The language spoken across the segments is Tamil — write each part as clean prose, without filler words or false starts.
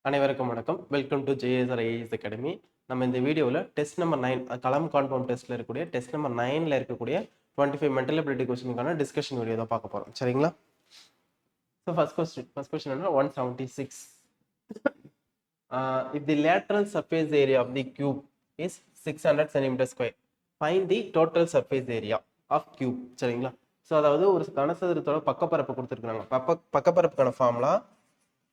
அனைவருக்கும் வணக்கம். Welcome to JSR IAS academy. நம்ம இந்த வீடியோவில் டெஸ்ட் நம்பர் 9 கலாம் கான்ஃபார்ம் டெஸ்ட்டில் இருக்கக்கூடிய டெஸ்ட் நம்பர் 9ல் இருக்கக்கூடிய 25 மென்டல் எபிலிட்டி கொஸ்டினுக்கான டிஸ்கஷன் வீடியோ தான் பார்க்க போகிறோம். சரிங்களா? ஸோ ஃபர்ஸ்ட் கொஸ்டின் என்ன 176. If the lateral surface area of the cube is 600 centimeter square, find the total surface area of cube. சரிங்களா? ஸோ அதாவது ஒரு கனசதுரத்தோட பக்கப்பரப்பு கொடுத்துருக்காங்க. பக்கப்பரப்புக்கான ஃபார்முலா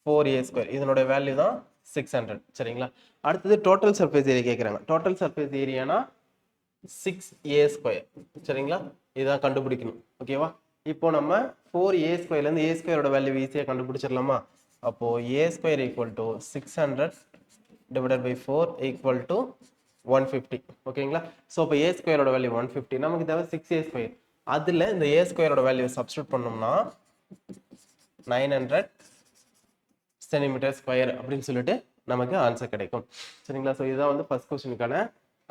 4a². இதனோட வேல்யூ தான் 600. சரிங்களா? அடுத்தது டோட்டல் சர்ஃபேஸ் ஏரியா கேட்குறாங்க. டோட்டல் சர்ஃபேஸ் ஏரியானா 6a². சரிங்களா? இதான் கண்டுபிடிக்கணும். ஓகேவா? இப்போ நம்ம 4a²லேருந்து a²ஓட வேல்யூ ஈஸியாக கண்டுபிடிச்சிடலாமா? அப்போ a² = 600 / 4 = 150. ஓகேங்களா? ஸோ இப்போ a²ஓட வேல்யூ 150, நமக்கு தேவை 6a². அதில் இந்த a²ஓட வேல்யூ சப்ஸ்டியூட் பண்ணோம்னா 900 சென்டிமீட்டர் ஸ்கொயர் அப்படின்னு சொல்லிட்டு நமக்கு ஆன்சர் கிடைக்கும். சரிங்களா? ஸோ இதுதான் வந்து ஃபர்ஸ்ட் கொஸ்டினுக்கான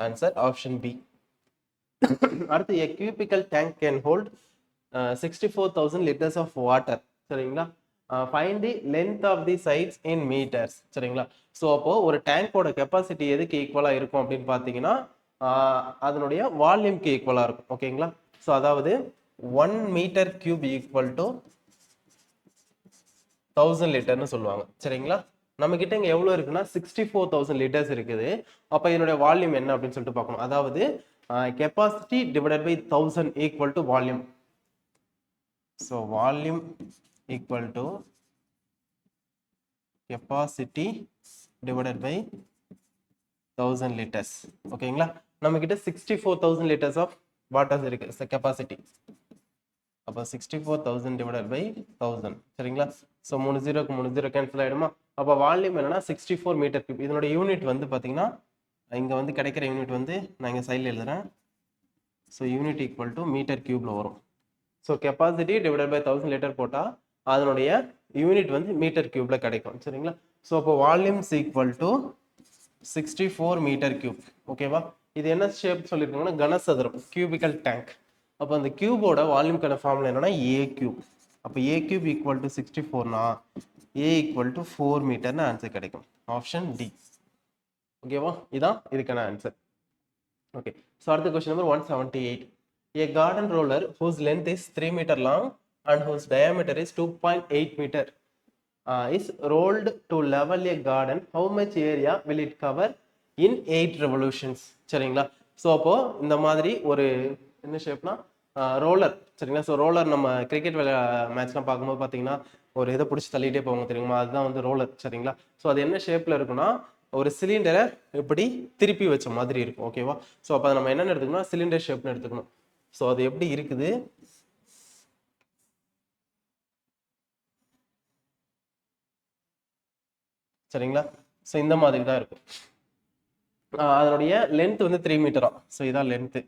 ஆன்சர், ஆப்ஷன் பி. அடுத்து a cubical tank can hold 64,000 liters of water. சரிங்களா? find the length of the sides in meters. சரிங்களா? ஸோ அப்போ ஒரு டேங்கோட கெப்பாசிட்டி எதுக்கு ஈக்குவலாக இருக்கும் அப்படின்னு பார்த்தீங்கன்னா அதனுடைய வால்யூம்க்கு ஈக்குவலாக இருக்கும். ஓகேங்களா? ஸோ அதாவது 1 மீட்டர் கியூப் ஈக்குவல் டு 1000 லிட்டர்னு சொல்லுவாங்க. சரிங்களா? நம்ம கிட்ட இங்க எவ்வளவு இருக்குன்னா 64,000 லிட்டர்ஸ் இருக்குது. அப்ப இதனுடைய வால்யூம் என்ன அப்படின்னு சொல்லிட்டு பார்க்கணும். அதாவது capacity divided by 1000 equal to volume. So volume equal to capacity divided by 1000 litres. ஓகேங்களா? நம்ம கிட்ட 64,000 லிட்டர்ஸ் ஆஃப் வாட்டர்ஸ் இருக்கு கெப்பாசிட்டி. அப்போ 64,000 டிவைடட் பை 1000. சரிங்களா? ஸோ 3 0க்கு 3 0 கேன்சல் ஆகிடுமா? அப்போ வால்யூம் என்னன்னா 64 மீட்டர் கியூப். இதனோட யூனிட் வந்து பார்த்தீங்கன்னா இங்கே வந்து கிடைக்கிற யூனிட் வந்து நான் இங்கே சைடில் எழுதுறேன். So unit equal to meter கியூப்ல வரும். So capacity divided by 1000 litre போட்டால் அதனுடைய யூனிட் வந்து மீட்டர் கியூப்ல கிடைக்கும். சரிங்களா? ஸோ அப்போ volumes equal to 64 metre cube. ஓகேவா? இது என்ன ஷேப் சொல்லியிருக்காங்கன்னா கனசதுரம், கியூபிக்கல் டேங்க். அப்போ அந்த கியூபோட வால்யூம்கான ஃபார்முலா என்னன்னா a³. அப்போ a³ ஈக்குவல் டு 64னா a ஈக்குவல் டு 4 மீட்டர்னு ஆன்சர் கிடைக்கும். Option D. ஓகேவா? இதான் இதுக்கான ஆன்சர். ஓகே. ஸோ அடுத்த question number 178. A garden roller whose length is 3 meter long and whose diameter is 2.8 meter is rolled to level a garden. How much area will it cover in 8 revolutions? சரிங்களா? ஸோ அப்போ இந்த மாதிரி ஒரு என்ன ஷேப்னா ரோலர். சரிங்களா? ஸோ ரோலர் நம்ம கிரிக்கெட் மேட்ச்லாம் பார்க்கும்போது பார்த்தீங்கன்னா ஒரு இதை பிடிச்சி தள்ளிட்டே போவாங்க தெரியுமா? அதுதான் வந்து ரோலர். சரிங்களா? ஸோ அது என்ன ஷேப்ல இருக்குன்னா ஒரு சிலிண்டரை எப்படி திருப்பி வச்ச மாதிரி இருக்கும். ஓகேவா? ஸோ அப்போ நம்ம என்னென்ன எடுத்துக்கணும், சிலிண்டர் ஷேப்னு எடுத்துக்கணும். ஸோ அது எப்படி இருக்குது சரிங்களா? ஸோ இந்த மாதிரி தான் இருக்கும். அதனுடைய லென்த் வந்து 3 மீட்டரா. ஸோ இதான் லென்த்து.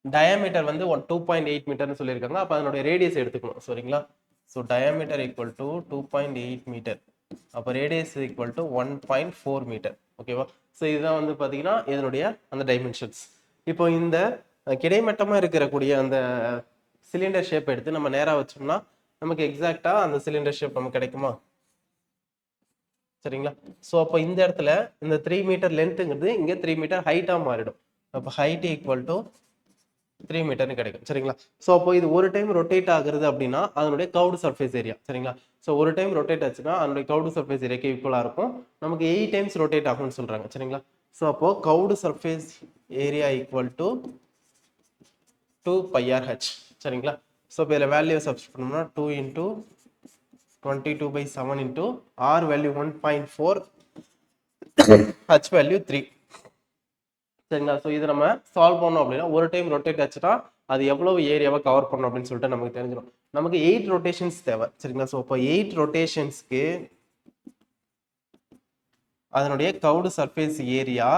டயாமீட்டர் வந்து 2.8 மீட்டர்னு சொல்லியிருக்காங்க. அப்போ அதனுடைய ரேடியஸ் எடுத்துக்கணும். சரிங்களா? So diameter equal to 2.8 metre. அப்போ ரேடியஸ் ஈக்குவல் டு 1.4 மீட்டர். ஓகேவா? ஸோ இதுதான் வந்து பார்த்தீங்கன்னா இதனுடைய அந்த டைமென்ஷன்ஸ். இப்போ இந்த கிடைமட்டமாக இருக்கக்கூடிய அந்த சிலிண்டர் ஷேப் எடுத்து நம்ம நேராக வச்சோம்னா நமக்கு எக்ஸாக்டா அந்த சிலிண்டர் ஷேப் நமக்கு கிடைக்குமா? சரிங்களா? ஸோ அப்போ இந்த இடத்துல இந்த 3 மீட்டர் லென்த்துங்கிறது இங்கே 3 மீட்டர் ஹைட்டாக மாறிடும். அப்போ ஹைட் ஈக்குவல் டு 3 மீட்டர்னு கிடைக்கும். சரிங்களா? ஸோ அப்போ இது ஒரு டைம் ரொட்டேட் ஆகுறது அப்படின்னா அதனுடைய கர்வ்டு சர்ஃபேஸ் ஏரியா. சரிங்களா? ஸோ ஒரு டைம் ரொட்டேட் ஆச்சுன்னா அதனுடைய கர்வ்டு சர்ஃபேஸ் ஏரியாக்கு ஈக்குவலாக இருக்கும். நமக்கு 8 டைம்ஸ் ரொட்டேட் ஆகும்னு சொல்றாங்க. சரிங்களா? ஸோ அப்போ curved surface area equal to 2πr/h. சரிங்களா? ஸோ இப்போ இதில் வேல்யூ சப்ஸ்டிட் பண்ணோம்னா 2 × 22/7 × r வேல்யூ 1.4, h வேல்யூ 3. சரிங்களா? ஸோ இதை நம்ம சால்வ் பண்ணோம் அப்படின்னா ஒரு டைம் ரொட்டேட் ஆச்சுன்னா அது எவ்வளவு ஏரியாவை கவர் பண்ணணும் அப்படின்னு சொல்லிட்டு நமக்கு தெரிஞ்சிடும். நமக்கு 8 ரொட்டேஷன்ஸ் தேவை. சரிங்களா? ஸோ இப்போ 8 ரொட்டேஷன்ஸ்க்கு அதனுடைய curved surface area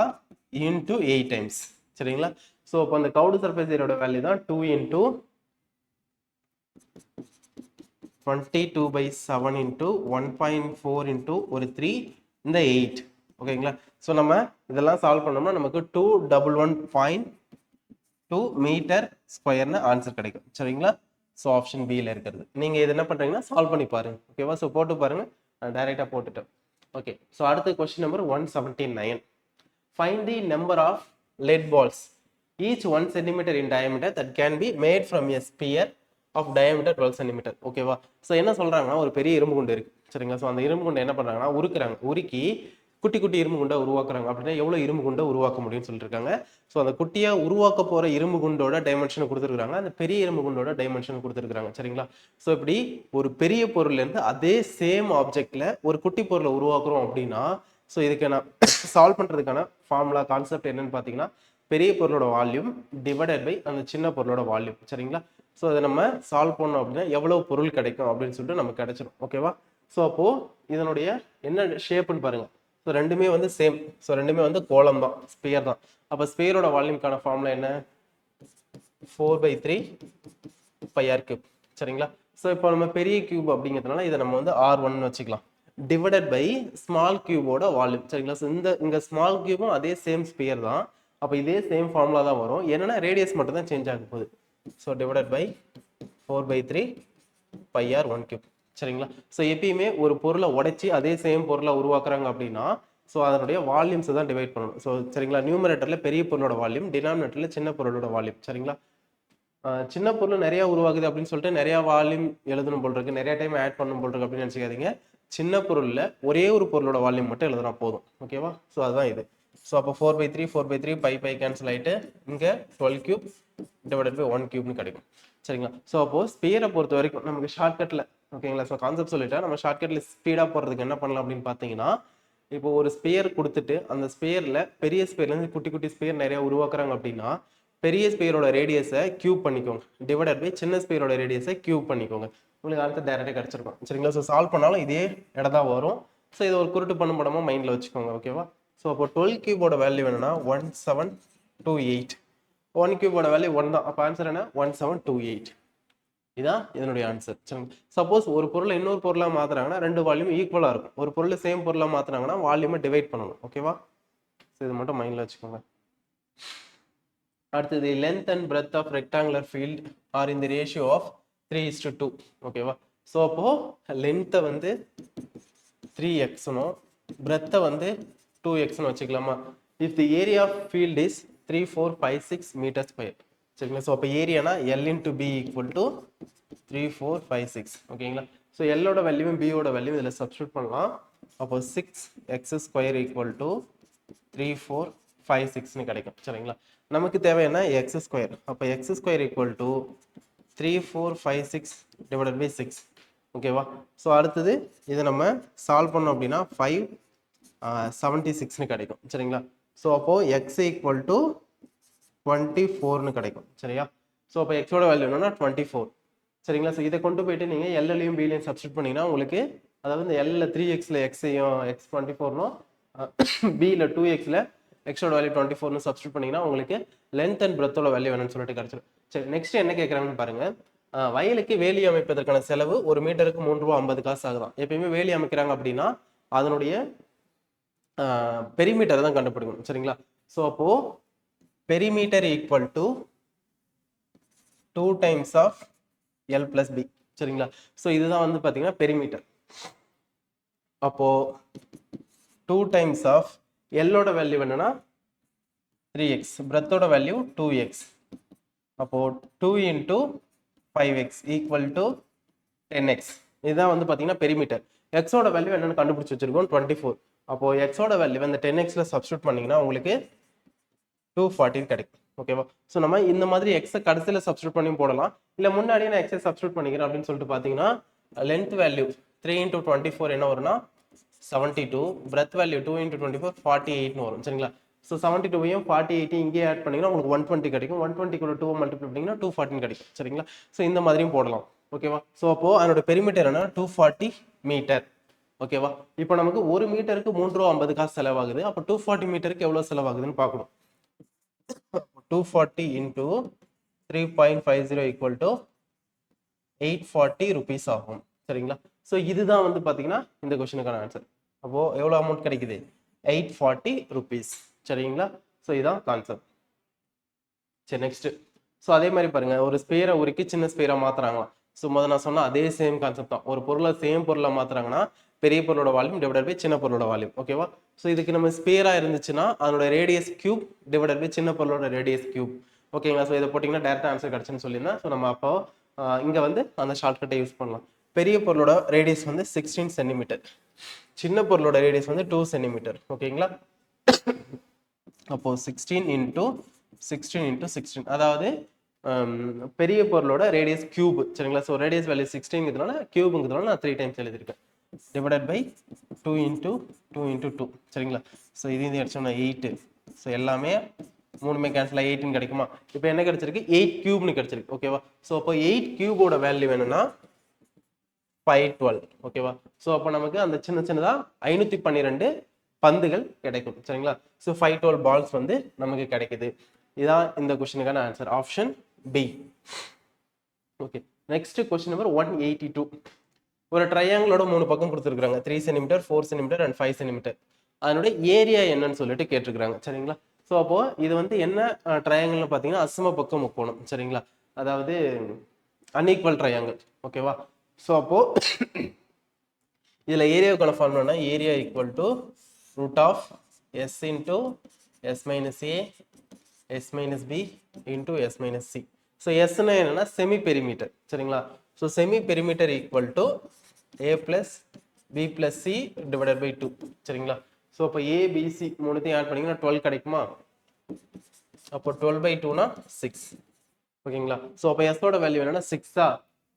into 8 times. சரிங்களா? ஸோ இப்போ அந்த கர்வ்டு சர்ஃபேஸ் ஏரியாவோட வேல்யூ தான் 2 × 22/7 × 1.4 × ஒரு 3 இந்த 8. ஓகேங்களா? ஸோ நம்ம இதெல்லாம் சால்வ் பண்ணோம்னா நமக்கு 211.2 மீட்டர் ஸ்கொயர்னு ஆன்சர் கிடைக்கும். சரிங்களா? ஸோ ஆப்ஷன் பியில் இருக்கிறது. நீங்கள் இது என்ன பண்ணுறீங்கன்னா சால்வ் பண்ணி பாருங்க. ஓகேவா? ஸோ போட்டு பாருங்க. நான் டைரெக்டாக போட்டுட்டேன். ஓகே, ஸோ அடுத்த question number 179. Find the number of lead balls, each 1 centimeter in diameter, that can be made from a sphere of diameter 12 centimeter. ஓகேவா? ஸோ என்ன சொல்றாங்கன்னா, ஒரு பெரிய இரும்பு குண்டு இருக்கு சரிங்களா. ஸோ அந்த இரும்பு குண்டை என்ன பண்றாங்கன்னா உருக்குறாங்க. உருக்கி குட்டி குட்டி இரும்பு குண்டை உருவாக்குறாங்க. அப்படின்னா எவ்வளவு இரும்பு குண்டை உருவாக்க முடியும்னு சொல்லியிருக்காங்க. ஸோ அந்த குட்டியா உருவாக்க போற இரும்பு குண்டோட டைமென்ஷனை கொடுத்துருக்காங்க. அந்த பெரிய இரும்பு குண்டோட டைமென்ஷன் கொடுத்துருக்காங்க சரிங்களா. ஸோ இப்படி ஒரு பெரிய பொருள்ல இருந்து அதே சேம் ஆப்ஜெக்ட்ல ஒரு குட்டி பொருளை உருவாக்குறோம் அப்படின்னா, ஸோ இதுக்கு நான் சால்வ் பண்றதுக்கான ஃபார்முலா கான்செப்ட் என்னன்னு பார்த்தீங்கன்னா, பெரிய பொருளோட வால்யூம் டிவைடட் பை அந்த சின்ன பொருளோட வால்யூம் சரிங்களா. ஸோ அதை நம்ம சால்வ் பண்ணோம் அப்படின்னா எவ்வளவு பொருள் கிடைக்கும் அப்படின்னு சொல்லிட்டு நமக்கு கிடைச்சிடும். ஓகேவா? ஸோ அப்போ இதனுடைய என்ன ஷேப்னு பாருங்க. ஸோ ரெண்டுமே வந்து சேம். ஸோ ரெண்டுமே வந்து கோளம் தான், ஸ்பியர் தான். அப்போ ஸ்பியரோட வால்யூம்கான ஃபார்முலா என்ன? 4/3 πr கியூப் சரிங்களா. ஸோ இப்போ நம்ம பெரிய கியூப் அப்படிங்கிறதுனால இதை நம்ம வந்து R1 வச்சுக்கலாம். டிவைடட் பை ஸ்மால் கியூபோட வால்யூம் சரிங்களா. ஸோ இங்க ஸ்மால் கியூபும் அதே சேம் ஸ்பியர் தான். அப்போ இதே சேம் ஃபார்முலா தான் வரும். என்னன்னா ரேடியஸ் மட்டும் தான் சேஞ்ச் ஆக போகுது. So divided by 4/3 πr1 cube சரிங்களா. ஸோ எப்பயுமே ஒரு பொருளை உடைச்சி அதே சேம் பொருளை உருவாக்குறாங்க அப்படின்னா ஸோ அதனுடைய வால்யூம்ஸை தான் டிவைட் பண்ணணும். ஸோ சரிங்களா, நியூமரேட்டர்ல பெரிய பொருளோட வால்யூம், டினாமினேட்டர்ல சின்ன பொருளோட வால்யூம் சரிங்களா. சின்ன பொருள் நிறைய உருவாகுது அப்படின்னு சொல்லிட்டு நிறைய வால்யூம் எழுதணும் போல் இருக்கு, நிறைய டைம் ஆட் பண்ணணும் போல் இருக்கு அப்படின்னு நினைச்சுக்காதீங்க. சின்ன பொருள்ல ஒரே ஒரு பொருளோட வால்யூம் மட்டும் எழுதுனா போதும். ஓகேவா? ஸோ அதுதான் இது. ஸோ அப்போ 4/3 பை கேன்சல் ஆயிட்டு இங்க 12 கியூப் டிவைடட் பை 1 கியூப்னு கிடைக்கும் சரிங்களா. ஸோ அப்போ ஸ்பியரை பொறுத்த வரைக்கும் நமக்கு ஷார்ட்கட்ல ஓகேங்களா. ஸோ கான்செப்ட் சொல்லிட்டா நம்ம ஷார்ட்கட்ல ஸ்பீடா போறதுக்கு என்ன பண்ணலாம் அப்படின்னு பாத்தீங்கன்னா, இப்போ ஒரு ஸ்பியர் கொடுத்துட்டு அந்த ஸ்பியர்ல பெரிய ஸ்பியர்ல இருந்து குட்டி குட்டி ஸ்பியர் நிறைய உருவாக்குறாங்க அப்படின்னா பெரிய ஸ்பியரோட ரேடியஸை கியூப் பண்ணிக்கோங்க டிவைடட் பை சின்ன ஸ்பியரோட ரேடியஸை கியூப் பண்ணிக்கோங்க. உங்களுக்கு ஆன்சர் டைரக்டா கிடைச்சிருக்கும் சரிங்களா. ஸோ சால்வ் பண்ணாலும் இதே இடம் தான் வரும். ஸோ இதை ஒரு குருட்டு பண்ணும் படமா மைண்ட்ல வச்சுக்கோங்க. ஓகேவா? ஸோ அப்போ 12 கியூபோட வேல்யூ என்னன்னா 1728. 1 கியூபோட வேல்யூ 1 தான். அப்போ ஆன்சர் என்ன? 1728. இதான் இதனுடைய ஆன்சர் சரிங்களா. சப்போஸ் ஒரு பொருளை இன்னொரு பொருளா மாத்துறாங்கன்னா ரெண்டு வால்யூம் ஈக்குவலா இருக்கும். ஒரு பொருளை சேம் பொருளா மாத்துறாங்கன்னா வால்யூமை டிவைட் பண்ணணும். ஓகேவா? ஸோ இது மட்டும் மைண்ட்ல வச்சுக்கோங்க. அடுத்தது length and breadth of rectangular field are in the ratio of 3:2. ஓகேவா? ஸோ அப்போ லென்த்தை வந்து 3x-னும் பிரெத்தை வந்து 2x-னு வச்சுக்கலாமா. If the area of field is 3456 metre square சரிங்களா. ஸோ அப்போ ஏரியானா L into B equal to 3456. ஓகேங்களா. ஸோ எல்லோட வேல்யூவும் பியோட வேல்யூ இதில் சப்ஸ்டியூட் பண்ணலாம். அப்போ 6x² ஈக்குவல் டு 3456னு கிடைக்கும் சரிங்களா. நமக்கு தேவை என்ன? x². அப்போ x² equal to 3456 divided by 6. ஓகேவா? ஸோ அடுத்தது இதை நம்ம சால்வ் பண்ணோம் அப்படின்னா 576னு கிடைக்கும் சரிங்களா. ஸோ அப்போ x ஈக்குவல் டு 24னு கிடைக்கும் சரியா. ஸோ அப்போ எக்ஸோட வேல்யூ என்னன்னா 24 சரிங்களா. ஸோ இதை கொண்டு போயிட்டு நீங்க எல்லையும் பிலையும் சப்ஸ்டியூட் பண்ணீங்கன்னா உங்களுக்கு அதாவது இந்த எல்ல 3xல எக்ஸையும் x24னும் பில 2xல எக்ஸோட வேல்யூ 24னு சப்ஸ்டியூட் பண்ணீங்கன்னா உங்களுக்கு லென்த் அண்ட் பிரெத்தோட வேல்யூ என்னன்னு சொல்லிட்டு கிடைச்சிடும். சரி, நெக்ஸ்ட் என்ன கேட்கறாங்கன்னு பாருங்க. வயலுக்கு வேலி அமைப்பதற்கான செலவு 1 மீட்டருக்கு 3 ரூபா 50 காசு ஆகுதான். எப்பயுமே வேலி அமைக்கிறாங்க அப்படின்னா அதனுடைய பெரிமீட்டர் தான் கண்டுபிடிக்கணும் சரிங்களா. ஸோ அப்போ perimeter equal to 2 times of L plus B சரிங்களா. ஸோ இதுதான் வந்து பார்த்தீங்கன்னா பெரிமீட்டர். அப்போ 2 டைம்ஸ் ஆஃப் எல்லோட வேல்யூ என்னன்னா 3x, பிரெத்தோட வேல்யூ 2x. அப்போ 2 into 5x equal to 10x. இதுதான் வந்து பார்த்தீங்கன்னா பெரிமீட்டர். எக்ஸோட வேல்யூ என்னன்னு கண்டுபிடிச்சு வச்சிருக்கோம் 24. அப்போ எக்ஸோட வேல்யூ இந்த 10xல சப்ஸ்டியூட் பண்ணீங்கன்னா உங்களுக்கு 240 கிடைக்கும். ஓகேவா? ஸோ நம்ம இந்த மாதிரி எக்ஸை கடைசியில் சப்ஸ்டியூட் பண்ணி போடலாம். இல்லை முன்னாடியே நான் எக்ஸை சப்ஸ்டியூட் பண்ணிக்கிறேன் அப்படின்னு சொல்லிட்டு பார்த்தீங்கன்னா லென்த் வேல்யூ 3 into 24 என்ன வரும்னா 72, பிரெத் வேல்யூ 2 into 24 48னு வரும் சரிங்களா. ஸோ 72ஐயும் 48 இங்கே ஆட் பண்ணீங்கன்னா உங்களுக்கு 120 கிடைக்கும். 120 கூட 2 மல்டிப்ளை பண்ணீங்கன்னா 240 கிடைக்கும் சரிங்களா. ஸோ இந்த மாதிரியும் போடலாம். ஓகேவா? ஸோ அப்போ அதனோட பெரிமீட்டர் என்ன 240 மீட்டர். ஓகேவா? இப்போ நமக்கு 1 மீட்டருக்கு 3 ரூபா 50 காசு செலவாகுது. அப்போ 240 மீட்டருக்கு எவ்வளவு செலவாகுதுன்னு பார்க்கணும். 240 into 3.50 equal to 840 rupees ஆகும் சரிங்களா. ஸோ இதுதான் வந்து பார்த்தீங்கன்னா இந்த கொஸ்டினுக்கான ஆன்சர். அப்போ எவ்வளோ அமௌண்ட் கிடைக்குது? 840 rupees சரிங்களா. ஸோ இதுதான் கான்செப்ட். சரி, நெக்ஸ்ட். ஸோ அதே மாதிரி பாருங்க, ஒரு ஸ்பேரை உருக்கி சின்ன ஸ்பேரா மாத்துறாங்களாம். ஸோ முதல்ல நான் சொன்ன அதே சேம் கான்செப்ட் தான். ஒரு பொருளை சேம் பொருளை மாத்துறாங்கன்னா பெரிய பொருளோட வால்யூம் டிவைடட் பை சின்ன பொருளோட வால்யூம். ஓகேவா? ஸோ இதுக்கு நம்ம ஸ்பியரா இருந்துச்சுன்னா அதனோட ரேடியஸ் கியூப் டிவைடட் பை சின்ன பொருளோட ரேடியஸ் கியூப். ஓகேங்களா? ஸோ இதை போட்டிங்கன்னா டேரக்டா ஆன்சர் கிடச்சுன்னு சொல்லியிருந்தேன். ஸோ நம்ம அப்போ இங்கே வந்து அந்த ஷார்ட்கட்டை யூஸ் பண்ணலாம். பெரிய பொருளோட ரேடியஸ் வந்து 16 சென்டிமீட்டர், சின்ன பொருளோட ரேடியஸ் வந்து 2 சென்டிமீட்டர். ஓகேங்களா? அப்போ 16 இன்டூ 16 அதாவது பெரிய பொருளோட ரேடியஸ் கியூப். சரிங்களா? ஸோ ரேடியஸ் வேல்யூ 16ங்கிறதுனால கியூபுங்கிறதுனால நான் 3 டைம்ஸ் எழுதியிருக்கேன். Divided by 2 into 2 into 2. சரிங்களா? ஸோ இது அடிச்சோம்னா 8. ஸோ எல்லாமே மூணுமே கேன்சல் ஆகி 18 கிடைக்குமா? இப்போ என்ன கிடைச்சிருக்கு? 8 கியூப்னு கிடைச்சிருக்கு. ஓகேவா? ஸோ அப்போ 8 கியூபோட வேல்யூ வேணும்னா 512. ஓகேவா? ஸோ அப்போ நமக்கு அந்த சின்னதா 512 பந்துகள் கிடைக்கும். சரிங்களா? ஸோ 512 பால்ஸ் வந்து நமக்கு கிடைக்குது. இதான் இந்த கொஸ்டினுக்கான answer, option B. Okay, next question number 182. ஒரு ட்ரையாங்கிளோட 3 பக்கம் கொடுத்துருக்காங்க, 3 சென்டிமீட்டர், 4 சென்டிமீட்டர் அண்ட் 5 சென்டிமீட்டர். அதனுடைய ஏரியா என்னன்னு சொல்லிட்டு கேட்டிருக்காங்க. சரிங்களா? ஸோ அப்போ இது வந்து என்ன ட்ரையாங்கிள்னு பார்த்தீங்கன்னா அசம பக்க முக்கோணம். சரிங்களா? அதாவது அன்ஈக்குவல் ட்ரையாங்கிள். ஓகேவா? ஸோ அப்போ இதுல ஏரியாவுக்கான ஃபார்முலானா area equal to root of S into S minus A S minus B into S minus C. So எஸ்னா என்னன்னா செமி பெரிமீட்டர். சரிங்களா? So semi perimeter equal to A plus B plus C divided by 2. சரிங்களா? ஸோ அப்போ ஏபிசி மூணுத்தையும் ஆட் பண்ணிங்கன்னா 12 கிடைக்குமா? அப்போ 12 பை 2னா 6. ஓகேங்களா? ஸோ அப்போ எஸ்ஸோட வேல்யூ என்னன்னா 6.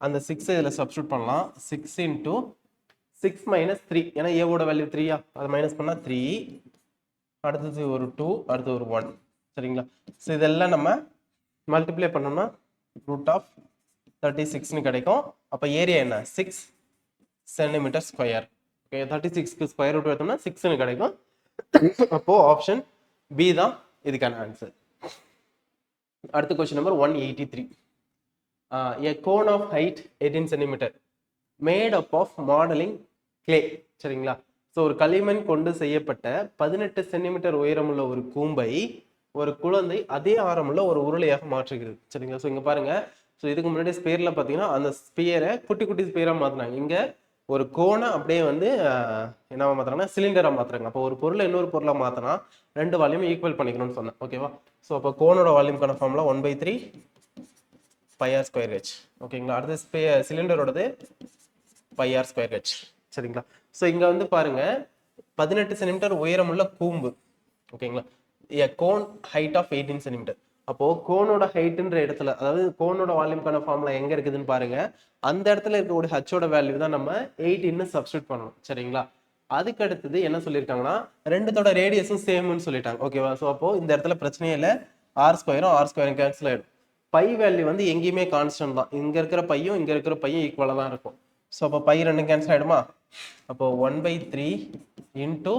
அந்த 6 இதில் சப்ஸ்டியூட் பண்ணலாம். 6 இன்டூ 6 மைனஸ் 3, ஏன்னா ஏவோட வேல்யூ 3யா, அதை மைனஸ் பண்ணா 3, அடுத்தது ஒரு 2, அடுத்து ஒரு 1. சரிங்களா? ஸோ இதெல்லாம் நம்ம மல்டிப்ளை பண்ணோம்னா ரூட் ஆஃப் 36ன்னு கிடைக்கும். அப்போ ஏரியா என்ன? 6 சென்டிமீட்டர் ஸ்கொயர். ஓகே, 36க்கு ஸ்கொயர் ரூட் எடுத்தோம்னா 6ன்னு கிடைக்கும். அப்போ ஆப்ஷன் பி தான் இதுக்கான ஆன்சர். அடுத்த question number 183. A cone of height 18 cm made up of modeling clay. சரிங்களா? ஸோ ஒரு களிமண் கொண்டு செய்யப்பட்ட 18 சென்டிமீட்டர் உயரமுள்ள ஒரு கூம்பை ஒரு குழந்தை அதே ஆரமுள்ள ஒரு உருளையாக மாற்றுகிறது. சரிங்களா? ஸோ இங்க பாருங்க, ஸோ இதுக்கு முன்னாடி ஸ்பியர்ல பார்த்தீங்கன்னா அந்த ஸ்பியரை குட்டி குட்டி ஸ்பியரா மாத்தினாங்க. இங்க ஒரு கோனை அப்படியே வந்து என்னவா மாத்துறாங்கன்னா சிலிண்டரா மாத்துறாங்க. அப்போ ஒரு பொருளை இன்னொரு பொருளை மாத்தினா ரெண்டு வால்யூம் ஈக்குவல் பண்ணிக்கணும்னு சொன்னேன். ஓகேவா? ஸோ அப்போ கோனோட வால்யூம்கான ஃபார்முலா 1/3 πr ஸ்கொயர் ஹெச். ஓகேங்களா? அடுத்து சிலிண்டரோடது πr ஸ்கொயர் ஹெச். சரிங்களா? ஸோ இங்க வந்து பாருங்க 18 சென்டிமீட்டர் உயரமுள்ள கூம்பு. ஓகேங்களா? Cone height of 18 centimetre. அப்போ கோனோட ஹைட்ன்ற இடத்துல, அதாவது கோனோட வால்யூம்கான ஃபார்முலா எங்க இருக்குதுன்னு பாருங்க. அந்த இடத்துல இருக்கக்கூடிய ஹச்சோட வேல்யூ தான் நம்ம 18ன்னு சப்ஸ்டியூட் பண்ணணும். சரிங்களா? அதுக்கு அடுத்தது என்ன சொல்லியிருக்காங்கன்னா ரெண்டுத்தோட ரேடியஸும் சேம்னு சொல்லிட்டாங்க. ஓகேவா? ஸோ அப்போ இந்த இடத்துல பிரச்சனையே இல்லை, ஆர் ஸ்கொயரும் கேன்சல் ஆயிடும். பை வேல்யூ வந்து எங்கேயுமே கான்ஸ்டன்ட் தான். இங்க இருக்கிற பையும் இங்க இருக்கிற பையும் ஈக்குவலா தான் இருக்கும். ஸோ அப்போ பை ரெண்டும் கேன்சல் ஆயிடுமா? அப்போ 1/3 இன்டூ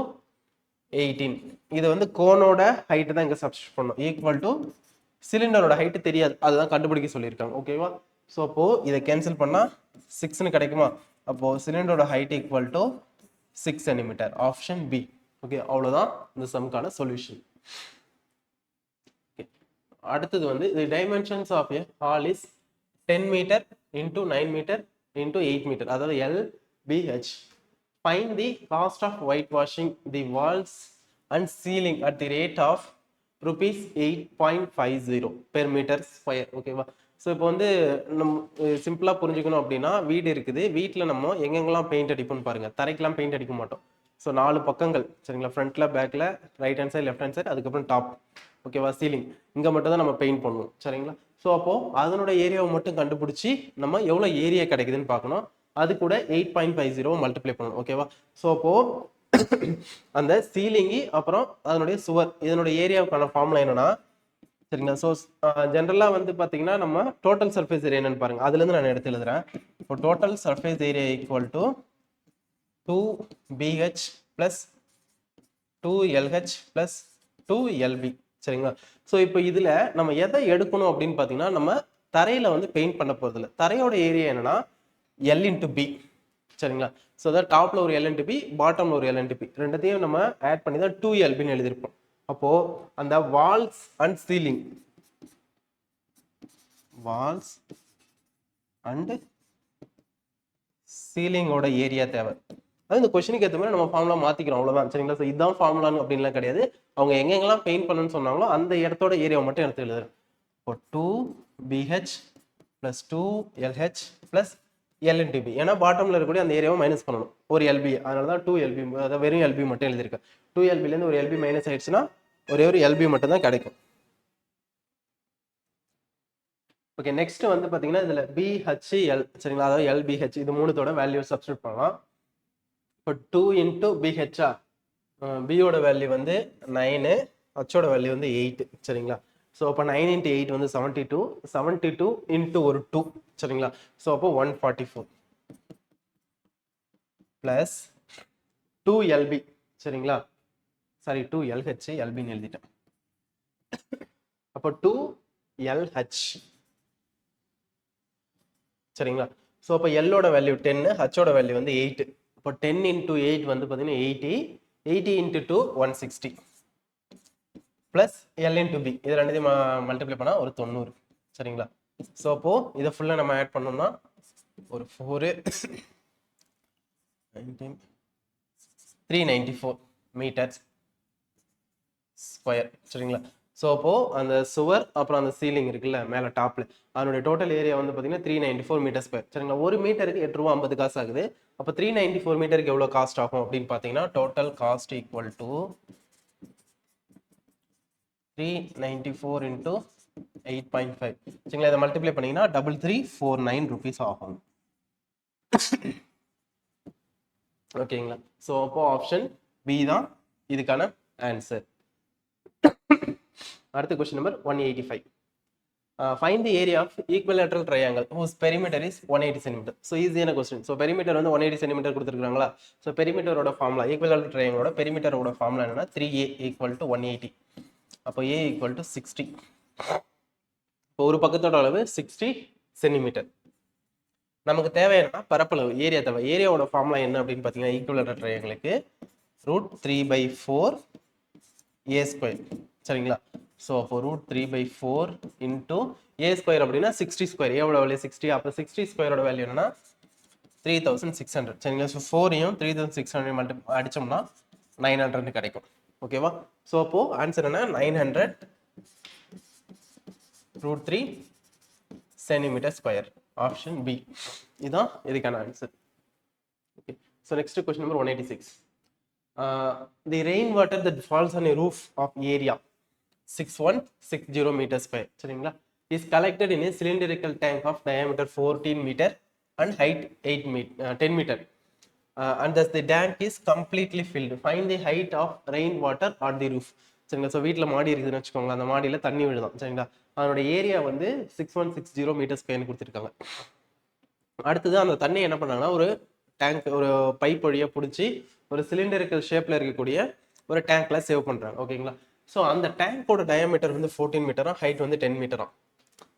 18. இது வந்து கோனோட ஹைட் தான் இங்க சப்ஸ்டியூட் பண்ணணும். ஈக்குவல் டு சிலிண்டரோட ஹைட் தெரியாது, அதுதான் கண்டுபிடிக்க சொல்லியிருக்காங்க. ஓகேவா? ஸோ அப்போ இதை கேன்சல் பண்ணா 6ன்னு கிடைக்குமா? அப்போ சிலிண்டரோட height equal to 6 centimetre. Option B. Okay, அவ்வளவுதான் இந்த சம்கான சொல்யூஷன். அடுத்தது வந்து the dimensions of a hall is 10 meter into 9 meter into 8 meter, அதாவது LBH. Find the cost of whitewashing the walls and ceiling at the rate of rupees 8.50 per meter square. ஓகேவா? ஸோ இப்போ வந்து நம்ம சிம்பிளா புரிஞ்சுக்கணும் அப்படின்னா, வீடு இருக்குது, வீட்டில் நம்ம எங்கெங்கெல்லாம் பெயிண்ட் அடிப்போம்னு பாருங்க. தரைக்கெல்லாம் பெயிண்ட் அடிக்க மாட்டோம். ஸோ 4 பக்கங்கள். சரிங்களா? ஃப்ரண்ட்ல, பேக்ல, right hand side, left hand side, அதுக்கப்புறம் டாப். ஓகேவா? சீலிங் இங்க மட்டும் தான் நம்ம பெயிண்ட் பண்ணுவோம். சரிங்களா? ஸோ அப்போ அதனோட ஏரியாவை மட்டும் கண்டுபிடிச்சி நம்ம எவ்வளவு ஏரியா கிடைக்குதுன்னு பார்க்கணும். அது கூட 8.50 மல்டிப்ளை பண்ணணும். ஓகேவா? ஸோ அப்போ அந்த சீலிங்கி அப்புறம் அதனுடைய சுவர் இதனுடைய ஏரியாவுக்கான ஃபார்முலா என்னன்னா, சரிங்களா? ஸோ ஜென்ரலா வந்து பாத்தீங்கன்னா நம்ம டோட்டல் சர்ஃபேஸ் ஏரியா என்னன்னு பாருங்க. அதுல இருந்து நான் எடுத்து எழுதுறேன். இப்போ total surface area equal to 2BH plus 2LH plus 2LB. சரிங்களா? ஸோ இப்போ இதுல நம்ம எதை எடுக்கணும் அப்படின்னு பாத்தீங்கன்னா, நம்ம தரையில வந்து பெயிண்ட் பண்ண போறது இல்லை. தரையோட ஏரியா என்னன்னா L into B. சரிங்களா? ஸோ அதாவது டாப்ல ஒரு L into B, பாட்டம்ல ஒரு L into B, ரெண்டத்தையும் நம்ம ஆட் பண்ணி தான் 2LBன்னு எழுதியிருப்போம். அப்போ அந்த walls and ceiling, walls and சீலிங்கோட ஏரியா தேவை. அது இந்த கொஸ்டினுக்கு ஏற்ற மாதிரி நம்ம ஃபார்முலா மாற்றிக்கிறோம் அவ்வளோதான் சரிங்களா. ஸோ இதுதான் ஃபார்முலான்னு அப்படின்லாம் கிடையாது. அவங்க எங்கெங்கெல்லாம் பெயிண்ட் பண்ணணும்னு சொன்னாங்களோ அந்த இடத்தோட ஏரியாவை மட்டும் எடுத்து எழுதுறேன். இப்போ 2BH + 2LH + L × B. ஏன்னா பாட்டமில் இருக்கக்கூடிய அந்த ஏரியாவை மைனஸ் பண்ணணும் ஒரு LB. அதனால தான் 2LB, அதாவது வெறும் LB மட்டும் எழுதியிருக்கேன். 2LBலேருந்து ஒரு LB மைனஸ் ஆயிடுச்சுன்னா ஒரே ஒரு LB மட்டும் தான் கிடைக்கும். ஓகே, நெக்ஸ்ட் வந்து பார்த்தீங்கன்னா இதில் BHL சரிங்களா, அதாவது LBH இது மூணுத்தோட வேல்யூ சப்ஸ்டியூட் பண்ணலாம். இப்போ 2 × BH பியோட வேல்யூ வந்து 9, ஹச்சோட வேல்யூ வந்து 8 சரிங்களா. ஸோ அப்போ 9 × 8 வந்து 72, 72 × ஒரு 2 சரிங்களா. ஸோ அப்போ 144 ப்ளஸ் 2LB சரிங்களா. சாரி 2LH, LBன்னு எழுதிட்டேன். அப்போ 2LH சரிங்களா. ஸோ அப்போ எல்லோட வேல்யூ 10, ஹச்சோட வேல்யூ வந்து 8. இப்போ 10 × 8 வந்து பார்த்தீங்கன்னா 80, 80 × 2 160 ப்ளஸ் L × B. இது ரெண்டுத்தையும் மல்டிப்ளை பண்ணால் ஒரு 90 சரிங்களா. ஸோ அப்போ இதை ஃபுல்லாக நம்ம ஆட் பண்ணோம்னா ஒரு 4 394 மீட்டர் ஸ்கொயர் சரிங்களா. ஸோ அப்போ அந்த சுவர் அப்புறம் அந்த சீலிங் இருக்குல்ல மேலே டாப்ல, அதனுடைய டோட்டல் ஏரியா வந்து பார்த்தீங்கன்னா 394 மீட்டர் ஸ்கொயர் சரிங்களா. ஒரு மீட்டருக்கு 8 ரூபா 50 காசு ஆகுது. அப்போ 394 மீட்டருக்கு எவ்வளோ காஸ்ட் ஆகும் அப்படின்னு பார்த்தீங்கன்னா டோட்டல் காஸ்ட் ஈக்குவல் டு 394 × 8.5 சரிங்களா. இதை மல்டிப்ளை பண்ணீங்கன்னா 3349 rupees ஆகும். ஓகேங்களா. ஸோ அப்போ ஆப்ஷன் பி தான் இதுக்கான ஆன்சர். அடுத்த question number 185. Find the area of equilateral triangle whose perimeter is 180 cm. So ஈஸியான கொஸ்டின். ஸோ பெரிமீட்டர் வந்து 180 cm கொடுத்துருக்காங்களா. ஸோ பெரிமீட்டரோட ஃபார்முலா, ஈக்குவலாட்டரல் ட்ரையாங்கிளோட பெரிமீட்டரோட ஃபார்முலா என்னன்னா 3A = 180. அப்போ A = 60. இப்போ ஒரு பக்கத்தோட அளவு 60 சென்டிமீட்டர். நமக்கு தேவை என்னன்னா பரப்பளவு, ஏரியா தேவை. ஏரியாவோட ஃபார்முலா என்ன அப்படின்னு பார்த்தீங்கன்னா ஈக்குவலாட்டரல் ட்ரையாங்கிளுக்கு √3/4 A² சரிங்களா. ஸோ அப்போ √3/4 × A² அப்படின்னா 60². எவ்வளோ வேல்யூ 60. அப்போ 60² வேல்யூ என்னன்னா 3600 சரிங்களா. ஸோ 4ஐயும் 3600 அடிச்சோம்னா 900 கிடைக்கும். ஓகேவா. ஸோ அப்போ ஆன்சர் என்ன 900 √3 cm². ஆப்ஷன் பி இதுதான் இதுக்கான answer. Okay. So next question number 186. The rainwater that falls on a roof of area 6160 m², சரிங்களா, is collected in a cylindrical tank of diameter 14 meter and height 10 meter, and thus the tank is completely filled. Find the height of rainwater on the roof. சரிங்களா. ஸோ வீட்டில் மாடி இருக்குதுன்னு வச்சுக்கோங்களேன், அந்த மாடியில் தண்ணி விழுதான் சரிங்களா. அதனோட ஏரியா வந்து 6160 m² கொடுத்துருக்காங்க. அடுத்தது அந்த தண்ணி என்ன பண்ணாங்கன்னா ஒரு டேங்க், ஒரு பைப் வழியாக பிடிச்சி ஒரு சிலிண்டரிக்கல் ஷேப்பில் இருக்கக்கூடிய ஒரு டேங்க்ல சேவ் பண்ணுறாங்க. ஓகேங்களா. ஸோ அந்த டேங்கோட டயாமீட்டர் வந்து 14 மீட்டரா, ஹைட் வந்து 10 மீட்டரா.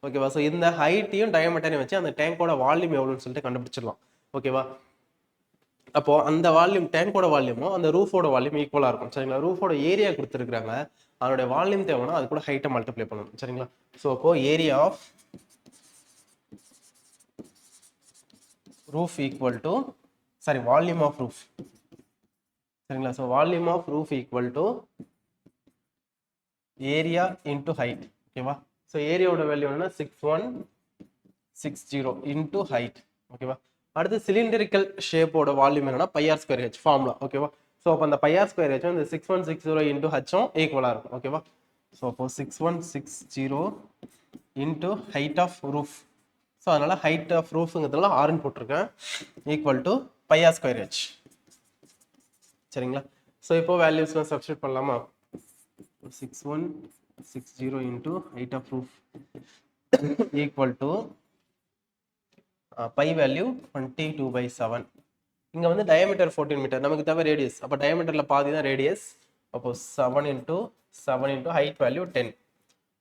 ஓகேவா. ஸோ இந்த ஹைட்டையும் டயாமீட்டரையும் வச்சு அந்த டேங்கோட வால்யூம் எவ்வளோன்னு சொல்லிட்டு கண்டுபிடிச்சிடலாம். ஓகேவா. அப்போ அந்த வால்யூம், டேங்கோட வால்யூமும் அந்த ரூஃபோட வால்யூம் ஈக்குவலாக இருக்கும் சரிங்களா. ரூஃபோட ஏரியா கொடுத்துருக்காங்க, அதோட வால்யூம் தேவைன்னா அது கூட ஹைட்டை மல்டிப்ளை பண்ணணும் சரிங்களா. ஸோ அப்போ area of roof equal to, sorry, volume of roof சரிங்களா. So volume of roof equal to area into height. ஓகேவா. ஸோ ஏரியாவோட வேல்யூ என்னன்னா 6160 இன்டு ஹைட். ஓகேவா. அடுத்து சிலிண்டரிக்கல் ஷேப்போட வால்யூம் என்னன்னா πr²h ஃபார்முலா. ஓகேவா. ஸோ அப்போ அந்த πr²h இந்த 6160 இன்டு ஹச்சும் ஈக்குவலாக இருக்கும். ஓகேவா. ஸோ அப்போ 6160 into height of roof. So அதனால ஹைட் ஆஃப் ரூஃபுங்கிறதுனால ஆர்ன்னு போட்டிருக்கேன், ஈக்குவல் டு πr²h சரிங்களா. ஸோ இப்போ வேல்யூஸ்லாம் சப்ஸ்டியூட் பண்ணலாமா. 6160 into height of roof equal to pi value 22/7. இங்கே வந்து டயாமீட்டர் 14 மீட்டர், நமக்கு தேவை ரேடியஸ். அப்போ டயாமீட்டரில் பாதி தான் ரேடியஸ். அப்போ 7 × 7 ஹைட் வேல்யூ 10.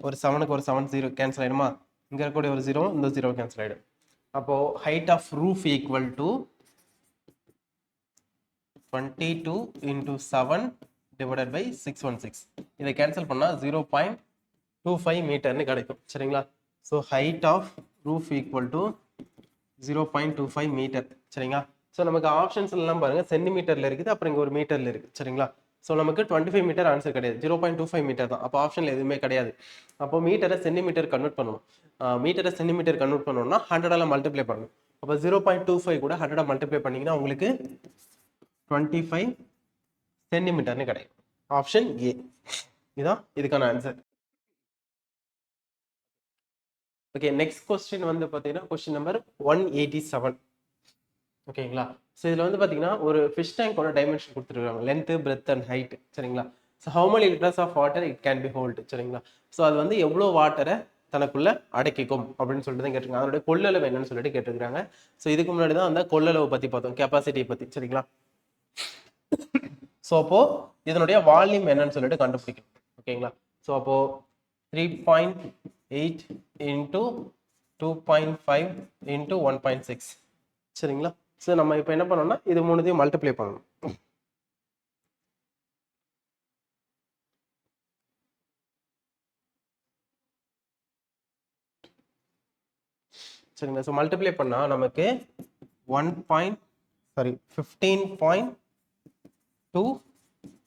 ஒரு 7க்கு ஒரு 7 0 கேன்சல் ஆகிடுமா. இங்கே இருக்கக்கூடிய ஒரு 0 இந்த 0 கேன்சல் ஆகிடும். அப்போ height of roof equal to 22 × 7 divided by 616. இதை கேன்சல் பண்ணால் 0.25 மீட்டர்னு கிடைக்கும் சரிங்களா. So height of roof equal to 0.25 metre சரிங்களா. ஸோ நமக்கு ஆப்ஷன்ஸ் எல்லாம் பாருங்க சென்டிமீட்டர்ல இருக்குது, அப்புறம் இங்கே ஒரு மீட்டர்ல இருக்கு சரிங்களா. ஸோ நமக்கு 25 மீட்டர் ஆன்சர் கிடையாது, 0.25 மீட்டர் தான். அப்போ ஆப்ஷன்ல எதுவுமே கிடையாது. அப்போ மீட்டரை சென்டிமீட்டர் கன்வெர்ட் பண்ணணும். மீட்டரை சென்டிமீட்டர் கன்வெர்ட் பண்ணணும்னா 100ஆல மல்டிப்ளை பண்ணணும். அப்போ 0.25 கூட 100 மல்டிப்ளை பண்ணீங்கன்னா உங்களுக்கு 25 சென்டிமீட்டர்னு கிடைக்கும். ஆப்ஷன் ஏ இதான் இதுக்கான ஆன்சர். ஓகே, நெக்ஸ்ட் கொஸ்டின் வந்து பார்த்தீங்கன்னா கொஸ்டின் நம்பர் 187. ஓகேங்களா. ஸோ இதில் வந்து பார்த்தீங்கன்னா ஒரு ஃபிஷ் டேங்கோட டைமென்ஷன் கொடுத்துருக்காங்க, லென்த்து, பிரெத் அண்ட் ஹைட் சரிங்களா. So how many litres of water it can be hold சரிங்களா. ஸோ அது வந்து எவ்வளோ வாட்டரை தனக்குள்ள அடக்கிக்கும் அப்படின்னு சொல்லிட்டு தான் கேட்டிருக்காங்க. அதோட கொள்ளளவு என்னன்னு சொல்லிட்டு கேட்டிருக்காங்க. ஸோ இதுக்கு முன்னாடி தான் அந்த கொள்ளளவு பற்றி பார்த்தோம், கெப்பாசிட்டியை பற்றி சரிங்களா. ஸோ அப்போ இதனுடைய வால்யூம் என்னன்னு சொல்லிட்டு கண்டுபிடிக்கணும். ஓகேங்களா. ஸோ அப்போ 3.8 இன்டூ 2.5 இன்டூ 1.6 சரிங்களா. ஸோ நம்ம இப்போ என்ன பண்ணோம்னா இது மூணுத்தையும் மல்டிப்ளை பண்ணணும். சரிங்களா. ஸோ மல்டிப்ளை பண்ணால் நமக்கு 15.2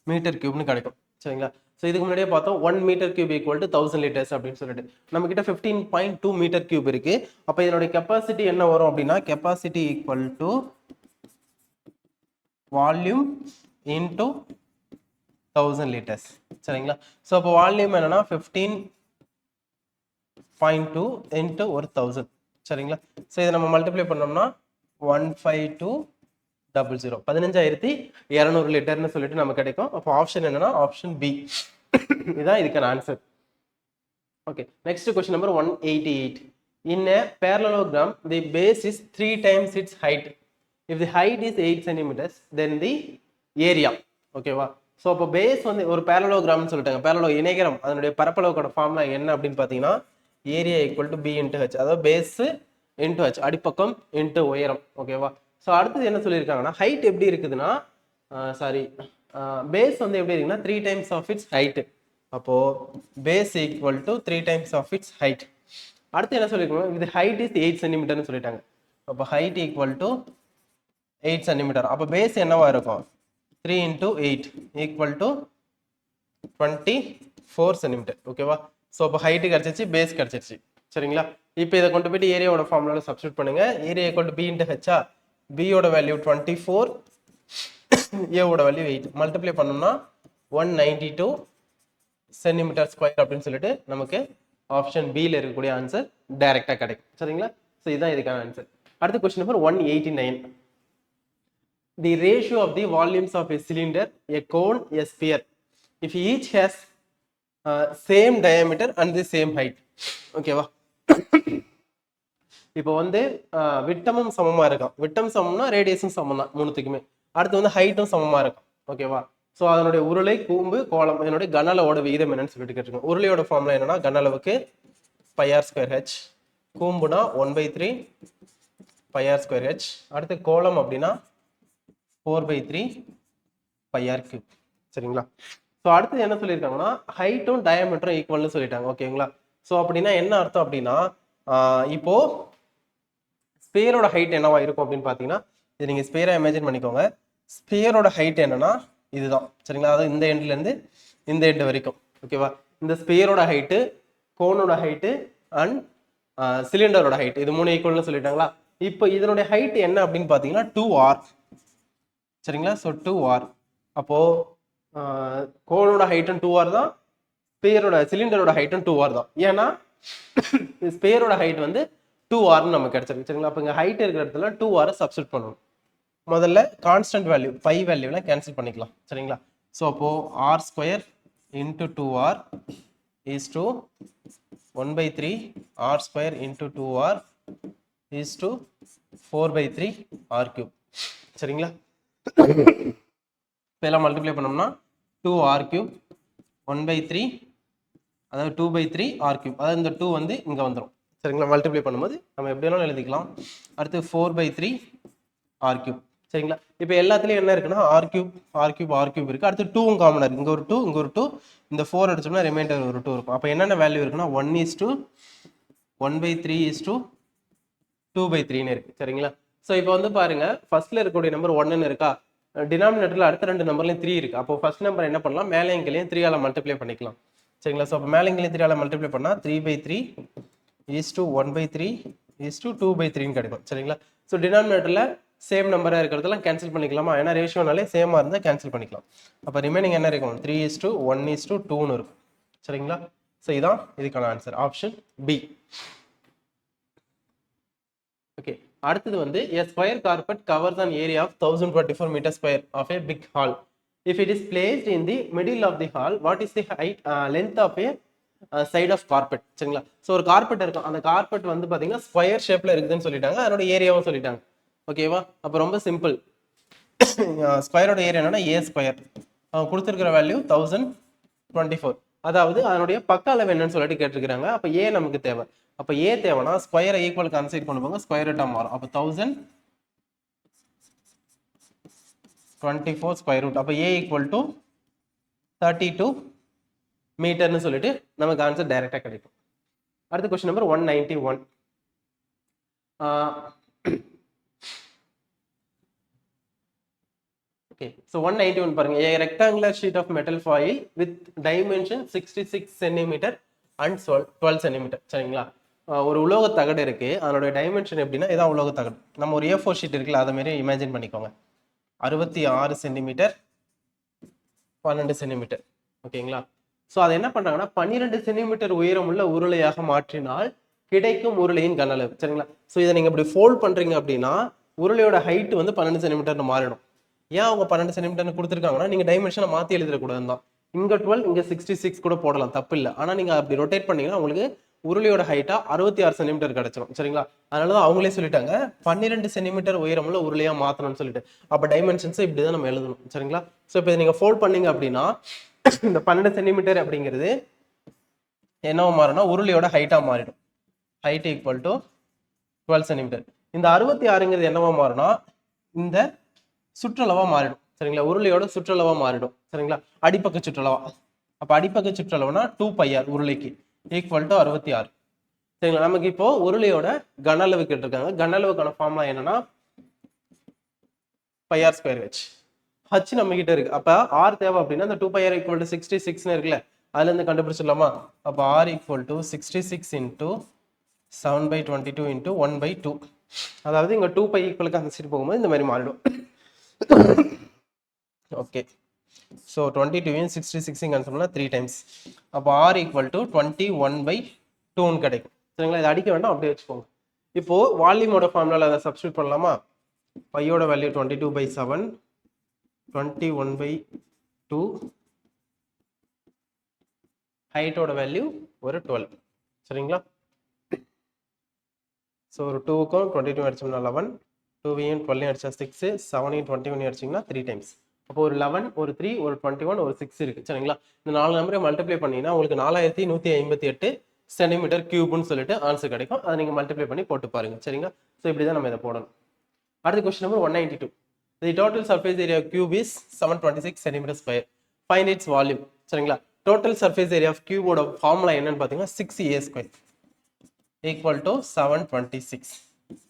மீட்டர் கியூப்னு கிடைக்கும் சரிங்களா. ஸோ இதுக்கு முன்னாடியே பார்த்தோம் 1 metre cube equal to 1000 litres அப்படின்னு சொல்லிட்டு நம்ம கிட்ட 15.2 மீட்டர் கியூப் இருக்கு. அப்போ இதனுடைய கெப்பாசிட்டி என்ன வரும் அப்படின்னா capacity equal to volume into 1000 litres சரிங்களா. ஸோ அப்போ வால்யூம் என்னன்னா 15.2 இன்டூ ஒரு 1000 சரிங்களா. ஸோ இதை நம்ம மல்டிப்ளை பண்ணோம்னா 15200 15200 லிட்டர்னு சொல்லிட்டு நமக்கு கிடைக்கும். அப்போ ஆப்ஷன் என்னன்னா ஆப்ஷன் பி இதுதான் இதுக்கான answer. Okay, next question number 188. In a parallelogram, the base is 3 times its height. If the height is 8 centimeters, then the area. ஓகேவா. ஸோ அப்போ பேஸ் வந்து ஒரு பேரலோகிராம்னு சொல்லிட்டாங்க. பேரலோ இணைகரம் அதனுடைய பரப்பளவுக்கோட ஃபார்முலா என்ன அப்படின்னு பார்த்தீங்கன்னா area equal to B into h, அதாவது பேஸ் இன்ட்டு ஹெச், அடிப்பக்கம் இன்ட்டு உயரம். ஓகேவா. ஸோ அடுத்தது என்ன சொல்லியிருக்காங்கன்னா ஹைட் எப்படி இருக்குதுன்னா பேஸ் வந்து எப்படி இருக்குன்னா 3 times of its height. அப்போ base equal to 3 times of its height. அடுத்து என்ன சொல்லிருக்கோம், இது ஹைட் இஸ் 8 சென்டிமீட்டர்னு சொல்லிட்டாங்க. அப்போ ஹைட் ஈக்குவல் டு 8 சென்டிமீட்டர். அப்போ பேஸ் என்னவா இருக்கும் 3 into 8 ஈக்குவல் டு 24 சென்டிமீட்டர். ஓகேவா. ஸோ அப்போ ஹைட்டு கிடச்சிச்சு, பேஸ் கிடச்சிருச்சு சரிங்களா. இப்போ இதை கொண்டு போயிட்டு ஏரியாவோட ஃபார்முலாவில் சப்ஸ்டியூட் பண்ணுங்க. Area equal to B into ஹெச்சா, பியோட வேல்யூ 24, ஏவோட வேல்யூ 8, மல்டிப்ளை பண்ணோம்னா 192 சென்டிமீட்டர் ஸ்கொயர் அப்படின்னு சொல்லிட்டு நமக்கு ஆப்ஷன் பியில் இருக்கக்கூடிய ஆன்சர் டைரக்டாக கிடைக்கும் சரிங்களா. ஸோ இதுதான் இதுக்கான ஆன்சர். அடுத்த question number 189. The ratio of the volumes of a cylinder, a cone, a sphere, if each has same diameter and the same height. ஓகேவா. இப்போ வந்து விட்டமும் சமமா இருக்கும், விட்டம் சமம்னா ரேடியஸும் சமம் தான் மூணுத்துக்குமே. அடுத்து வந்து ஹைட்டும் சமமா இருக்கும். ஓகேவா. ஸோ அதனுடைய உருளை, கூம்பு, கோலம் இதனுடைய கன அளவோட விகிதம் என்னன்னு சொல்லிட்டு கேட்டிருக்கோம். உருளையோட ஃபார்முலா என்னன்னா கன அளவுக்கு πr²h, கூம்புனா 1/3 πr²h, அடுத்து கோலம் அப்படின்னா 4/3 πr³ சரிங்களா. ஸோ அடுத்து என்ன சொல்லியிருக்காங்கன்னா ஹைட்டும் டயாமீட்டரும் ஈக்குவல்னு சொல்லிட்டாங்க. ஓகேங்களா. ஸோ அப்படின்னா என்ன அர்த்தம் அப்படின்னா இப்போ ஸ்பியரோட ஹைட் என்னவா இருக்கும் அப்படின்னு பார்த்தீங்கன்னா இது நீங்கள் ஸ்பியரா இமேஜின் பண்ணிக்கோங்க. ஸ்பியரோட ஹைட் என்னன்னா இதுதான் சரிங்களா. அதாவது இந்த எண்ட்ல இருந்து இந்த எண்ட் வரைக்கும். ஓகேவா. இந்த ஸ்பியரோட ஹைட்டு, கோனோட ஹைட்டு அண்ட் சிலிண்டரோட ஹைட் இது மூணு ஈக்குவல்னு சொல்லிட்டாங்களா. இப்போ இதனுடைய ஹைட் என்ன அப்படின்னு பார்த்தீங்கன்னா 2r சரிங்களா. So 2r. அப்போ கோனோட ஹைட்டும் 2r தான், ஸ்பியரோட சிலிண்டரோட ஹைட்டும் 2r தான். ஏன்னா ஸ்பியரோட ஹைட் வந்து 2rன்னு நமக்கு கிடைச்சிருக்கு சரிங்களா. அப்போ இங்கே ஹைட் இருக்கிற இடத்துல 2r சப்ஸ்டிட் பண்ணணும். முதல்ல கான்ஸ்டன்ட் வேல்யூ பை வேல்யூலாம் கேன்சல் பண்ணிக்கலாம் சரிங்களா. ஸோ அப்போ r² into 2r is to 1/3 r² into 2r is to 4/3 r³ சரிங்களா. இப்போ எல்லாம் மல்டிப்ளை பண்ணோம்னா 2r³ 1/3, அதாவது 2/3 r³, அதாவது இந்த 2 வந்து இங்கே வந்துடும் சரிங்களா. மல்டிப்ளை பண்ணும்போது நம்ம எப்படி வேணாலும் எழுதிக்கலாம். அடுத்து 4/3 r³ சரிங்களா. இப்போ எல்லாத்துலேயும் என்ன இருக்குன்னா r³ இருக்கு. அடுத்து 2வும் காமனாக இருக்கு. இங்கே ஒரு 2, இங்கே ஒரு 2, இந்த 4 அடிச்சோம்னா ரிமைண்டர் ஒரு 2 இருக்கும். அப்போ என்னென்ன வேல்யூ இருக்குன்னா 1:1/3 2/3 இருக்கு சரிங்களா. ஸோ இப்போ வந்து பாருங்க ஃபர்ஸ்ட்ல இருக்கக்கூடிய நம்பர் 1ன்னு இருக்கா, டினாமினேட்டர்ல அடுத்த ரெண்டு நம்பர்லையும் 3 இருக்கு. அப்போ ஃபர்ஸ்ட் நம்பர் என்ன பண்ணலாம், மேலே எங்களையும் 3 ஆல மல்டிப்ளை பண்ணிக்கலாம். சரிங்களா? ஸோ அப்போ மேலே எங்களையும் 3 ஆல மல்டிப்ளை பண்ணா 3/3 is to 1/3 is to 2/3 கிடைக்கும். சரிங்களா? ஸோ டினாமினேட்டர்ல சேம் நம்பரா இருக்கிறதெல்லாம் கேன்சல் பண்ணிக்கலாமா, ஏன்னா ரேஷியோனாலே சேமா இருந்தால் கேன்சல் பண்ணிக்கலாம். அப்போ ரிமைனிங் என்ன இருக்கும், 3:1:2ன்னு இருக்கும். சரிங்களா? ஸோ இதான் இதுக்கான ஆன்சர், ஆப்ஷன் பி. ஓகே, அடுத்தது வந்து a square carpet covers an area of 1024 meter square of a big hall. If it is placed in the middle of the hall, what is the height length of a side of carpet? சரிங்களா? ஸோ ஒரு கார்பெட் இருக்கும், அந்த கார்பெட் வந்து பார்த்தீங்கன்னா ஸ்கொயர் ஷேப்ல இருக்குதுன்னு சொல்லிட்டாங்க, அதனோட ஏரியாவும் சொல்லிட்டாங்க. ஓகேவா? அப்போ ரொம்ப சிம்பிள், ஸ்கொயரோட ஏரியா என்னன்னா ஏ ஸ்கொயர், அவங்க கொடுத்துருக்கிற வேல்யூ 1024, அதாவது அதனுடைய பக்க அளவு என்னன்னு சொல்லிட்டு கேட்டிருக்கிறாங்க. அப்போ ஏ நமக்கு தேவை. அப்போ ஏ தேவைன்னா ஸ்கொயரை ஈக்குவல் கன்சிடர் பண்ணுவாங்க, ஸ்கொயர் ரூட்டா மாறும். அப்போ 1024 ஸ்கொயர் ரூட், அப்போ ஏ ஈக்குவல் டு 32 மீட்டர்னு சொல்லிட்டு நமக்கு ஆன்சர் டைரக்டா கிடைக்கும். அடுத்த கொஸ்டின் நம்பர் 191. Okay, so 191 பாருங்க, a rectangular sheet of metal foil with dimension 66 cm and 12 cm. சரிங்களா? ஒரு உலோக தகடு இருக்கு, அதனுடைய டைமென்ஷன் எப்படின்னா இதான் உலோக தகடு. நம்ம ஒரு A4 ஷீட் இருக்குல்ல, அதை மாதிரி இமேஜின் பண்ணிக்கோங்க. 66 சென்டிமீட்டர் 12 சென்டிமீட்டர். ஓகேங்களா? ஸோ அதை என்ன பண்றாங்கன்னா 12 சென்டிமீட்டர் உயரம் உள்ள உருளையாக மாற்றினால் கிடைக்கும் உருளையின் கன அளவு. சரிங்களா? ஸோ இதை நீங்க இப்படி ஃபோல்ட் பண்றீங்க அப்படின்னா உருளையோட ஹைட் வந்து 12 சென்டிமீட்டர்னு மாறிடும். ஏன் அவங்க 12 சென்டிமீட்டர் கொடுத்துருக்காங்கன்னா நீங்க டைமென்ஷனை மாத்தி எழுதிடக்கூடாது தான். இங்க 12 இங்க 66 கூட போடலாம், தப்பு இல்லை. ஆனா நீங்க அப்படி ரொட்டேட் பண்ணீங்கன்னா உங்களுக்கு உருளையோட ஹைட்டா 66 சென்டிமீட்டர் கிடைச்சிடும். சரிங்களா? அதனாலதான் அவங்களே சொல்லிட்டாங்க 12 சென்டிமீட்டர் உயரமுள்ள உருளையா மாத்தணும்னு சொல்லிட்டு. அப்ப டைமென்ஷன்ஸ் இப்படிதான் நம்ம எழுதணும். சரிங்களா? ஸோ இப்போ நீங்க ஃபோல்ட் பண்ணீங்க அப்படின்னா இந்த 12 சென்டிமீட்டர் அப்படிங்கிறது என்னவா மாறும்னா உருளையோட ஹைட்டா மாறிடும். Height equal to 12 centimetre. இந்த 66ங்கிறது என்னவா மாறும்னா இந்த சுற்றளவா மாறிடும். சரிங்களா? உருளையோட சுற்றளவா மாறிடும். சரிங்களா? அடிப்பக்க சுற்றளவா. அப்ப அடிப்பக்க சுற்றளவுனா 2πr உருளைக்கு ஈக்குவல் டு 66. சரிங்களா? நமக்கு இப்போ உருளையோட கன அளவு கேட்டிருக்காங்க. கன அளவுக்கான ஃபார்முலா என்னன்னா πr²h. h நம்ம கிட்ட இருக்கு, அப்ப r தேவை அப்படின்னா இந்த 2πr ஈக்குவல் டு 66ன்னு இருக்குல்ல, அதுல இருந்து கண்டுபிடிச்சிடலாமா? அப்ப r equal to 66 into 7/22 into 1/2. அதாவது இங்க 2π ஈக்குவலுக்கு அந்த சைடு போகும்போது இந்த மாதிரி மாறிடும். Okay, so 22 66 cancel 3 times. அப்போ ஆர் ஈக்குவல் டு 21/2 கிடைக்கும். சரிங்களா? இதை அடிக்க வேண்டாம், அப்படியே வச்சுக்கோங்க. இப்போ வால்யூமோட ஃபார்முலால அதை சப்ஸ்டியூட் பண்ணலாமா? பையோட வேல்யூ 22/7, 21/2, ஹைட்டோட வேல்யூ ஒரு 12. சரிங்களா? ஸோ ஒரு 2க்கும் 22 அடிச்சோம்னா 11, 2வையும் 12 அடிச்சா 6, 7ஐயும் 21 அடிச்சிங்கன்னா 3 டைம்ஸ். அப்போ ஒரு 11, ஒரு 3, ஒரு 21, ஒரு 6 இருக்கு. சரிங்களா? இந்த 4 நம்பரை மல்டிப்ளை பண்ணீங்கன்னா உங்களுக்கு 4158 சென்டிமீட்டர் கியூப்னு சொல்லிட்டு ஆன்சர் கிடைக்கும். அதை நீங்க மல்டிப்ளை பண்ணி போட்டு பாருங்க. சரிங்களா? ஸோ இப்படிதான் நம்ம இதை போடணும். அடுத்த question number 192. The total surface area of cube is 726 centimeter square. Find its volume. சரிங்களா? Total surface area of cube ஓட ஃபார்முலா என்னன்னு பாத்தீங்கன்னா 6a² equal to 726.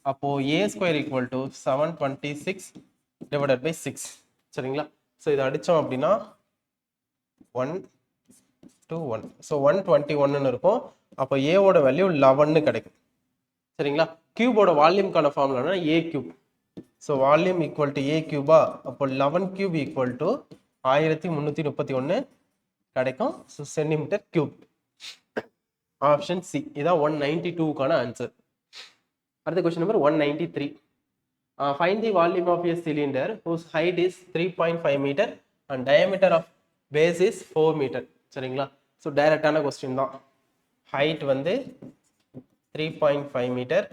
அப்போ a² equal to 726 divided by 6. சரிங்களா? ஸோ இதை அடித்தோம் அப்படின்னா 121. ஸோ 121 இருக்கும். அப்போ ஏவோட வேல்யூ 11 கிடைக்கும். சரிங்களா? கியூபோட வால்யூம்கான formula A cube. So volume equal to A கியூபா, அப்போ 11 கியூப் ஈக்குவல் டு 1331 கிடைக்கும். So centimetre cube. Option C. இதான் 192க்கான ஆன்சர். அடுத்த question number 193. Find the volume of a cylinder whose height is 3.5 meter and diameter of base is 4 meter. சரிங்களா? ஸோ டைரக்டான கொஸ்டின் தான். ஹைட் வந்து 3.5 மீட்டர்,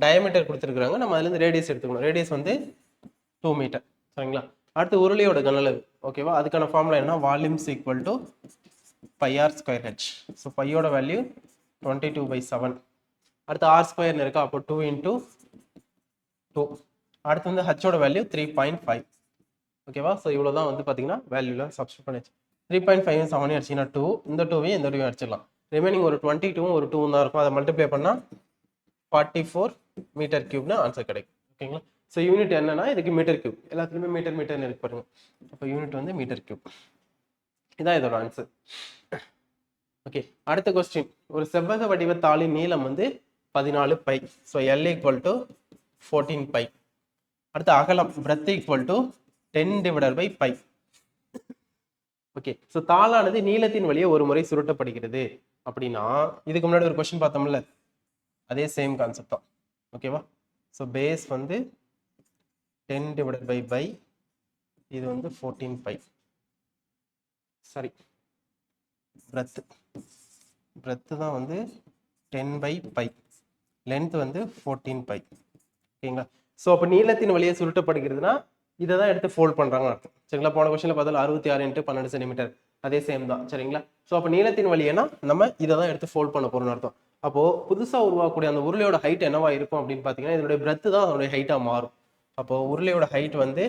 டயமீட்டர் கொடுத்துருக்குறாங்க, நம்ம அதுலேருந்து ரேடியஸ் எடுத்துக்கணும். ரேடியஸ் வந்து 2 மீட்டர். சரிங்களா? அடுத்து உருளையோட கனளவு. ஓகேவா? அதுக்கான ஃபார்முலா என்ன? Volumes equal to πr²h. So பையோட வேல்யூ 22/7. அடுத்து r² இருக்கா, அப்போ 2 × 2. அடுத்து வந்து ஹச்சோட வேல்யூ 3.5. ஓகேவா? ஸோ இவ்வளோதான் வந்து பார்த்தீங்கன்னா வேல்யூல சப்ஸ்டியூட் பண்ணிச்சு. 3.5 7 அடிச்சிங்கன்னா 2, இந்த 2வையும் இந்த 2வையும் அடிச்சிடலாம். ரிமைனிங் ஒரு 22 ஒரு 2 தான் இருக்கும். அதை மல்டிப்ளை பண்ணால் 44 மீட்டர் கியூப்னு ஆன்சர் கிடைக்கும். ஓகேங்களா. ஸோ யூனிட் என்னன்னா இதுக்கு மீட்டர் கியூப், எல்லாத்துலேயுமே மீட்டர் மீட்டர்னு இருக்கு பாருங்க. அப்போ யூனிட் வந்து மீட்டர் கியூப். இதான் இதோட ஆன்சர். ஓகே, அடுத்த கொஸ்டின். ஒரு செவ்வக வடிவ தாளின் நீளம் வந்து 14 pi. So L equal to 14 pi. அடுத்து அகலம் breadth equal to 10 divided by pi. Okay, so தாளானது நீளத்தின் வழியே ஒரு முறை சுருட்டப்படுகிறது அப்படின்னா, இதுக்கு முன்னாடி ஒரு கொஸ்டின் பார்த்தோம்ல, அதே சேம் கான்செப்ட் தான். ஓகேவா. ஸோ பேஸ் வந்து 10 டிவைடட் பை பை, இது வந்து 14 பை. சரி, breadth தான் வந்து 10 பை பை, லென்த் வந்து 14 பை. ஓகேங்களா. ஸோ அப்போ நீளத்தின் வழியே சுருட்டப்படுகிறதுனா இதை தான் எடுத்து ஃபோல்ட் பண்ணுறாங்கன்னு அர்த்தம். சரிங்களா. போன கொஸ்டினில் பார்த்தாலும் 66 × 12 சென்டிமீட்டர், அதே சேம் தான். சரிங்களா. ஸோ அப்போ நீளத்தின் வழியேனா நம்ம இதை தான் எடுத்து ஃபோல்ட் பண்ண போகிறோம்னு அர்த்தம். அப்போது புதுசாக உருவாக்கக்கூடிய அந்த உருளையோட ஹைட் என்னவா இருக்கும் அப்படின்னு பார்த்தீங்கன்னா, இதனுடைய breadth தான் அதனுடைய ஹைட்டாக மாறும். அப்போது உருளையோட ஹைட் வந்து